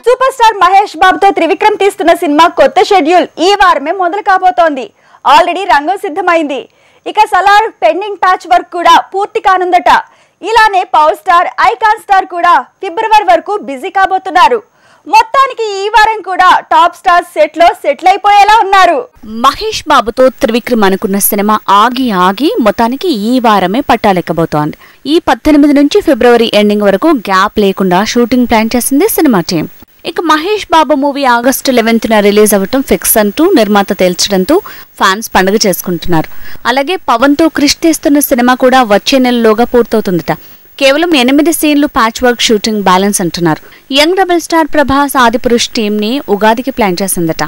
Super star Mahesh బాబుతో త్రివిక్రమ్ తీస్తున్న cinema కొత్త షెడ్యూల్ ఈ వారమే మొదలు కాబోతోంది. ఆల్రెడీ రంగం సిద్ధమైంది. ఇక సలార్ పెండింగ్ ప్యాచ్ వర్క్ కూడా పూర్తి కానుందట. ఇలానే పవర్ స్టార్, ఐకాన్ స్టార్ కూడా ఫిబ్రవరి వరకు బిజీ కాబోతున్నారు. మొత్తానికి ఈ వారం కూడా టాప్ స్టార్స్ సెటిల్ అయిపోయేలా ఉన్నారు. మహేష్ బాబుతో త్రివిక్రమ్ అనుకున్న సినిమా ఆగి మొత్తానికి ఈ వారమే పట్టాలెక్కబోతోంది. ఈ 18 నుంచి ఫిబ్రవరి ఎండింగ్ వరకు గ్యాప్ లేకుండా షూటింగ్ ప్లాన్ చేసింది సినిమా టీం. ఇక Mahesh Babu movie August 11న release అవ్వటం ఫిక్స్ అంటూ నిర్మాత తేల్చడంతో ఫ్యాన్స్ పండుగ చేసుకుంటున్నారు. అలాగే పవన్ తో క్రిష్ తీస్తున్న సినిమా కూడా వచ్చే నెలలోగా పూర్తవుతుందట. కేవలం 8 సీన్లు ప్యాచ్ వర్క్ షూటింగ్ బ్యాలెన్స్ అంటున్నారు. Young rebel star Prabhas Adipurush team ని ఉగాదికి ప్లాన్ చేసిందట.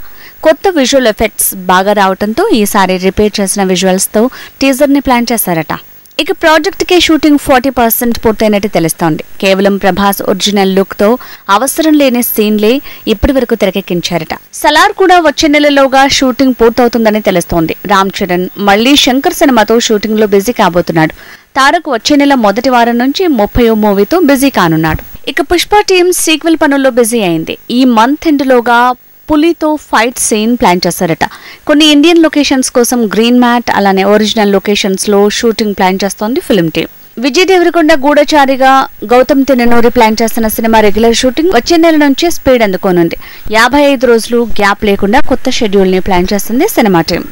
కొత్త విజువల్ ఎఫెక్ట్స్ బాగా రావడంతో ఈసారి రిపేర్ చేసిన విజువల్స్ తో టీజర్ ని ప్లాన్ చేశారట. ఇక ప్రాజెక్ట్ కి షూటింగ్ 40% పూర్తయినట్టు తెలుస్తోంది. కేవలం ప్రభాస్ ఒరిజినల్ లుక్ తో అవసరం లేని సీన్లే ఇప్పటి వరకు తెరకెక్కించారట. సలార్ కూడా వచ్చే నెలలోగా షూటింగ్ పూర్తవుతుందని తెలుస్తోంది. రామ్ చరణ్ మళ్లీ శంకర్ సినిమాతో షూటింగ్ లో బిజీ కాబోతున్నాడు. తారక్ వచ్చే నెల మొదటి వారం నుంచి 30వ మూవీతో బిజీ కానున్నాడు. ఇక పుష్ప టీమ్ సీక్వెల్ పనుల్లో బిజీ అయింది. ఈ మంత్ ఎండ్ లోగా పులితో ఫైట్ సీన్ ప్లాన్ చేశారట. కొన్ని ఇండియన్ లొకేషన్స్ కోసం గ్రీన్ మ్యాట్, అలానే ఒరిజినల్ లొకేషన్స్ లో షూటింగ్ ప్లాన్ చేస్తోంది ఫిల్మ్ టీమ్. విజయ్ దేవరకొండ గూఢచారిగా గౌతమ్ తిన్ననూరి ప్లాన్ చేస్తున్న సినిమా రెగ్యులర్ షూటింగ్ వచ్చే నెల నుంచే స్పీడ్ అందుకోనుంది. 55 రోజులు గ్యాప్ లేకుండా కొత్త షెడ్యూల్ ని ప్లాన్ చేస్తుంది సినిమా టీమ్.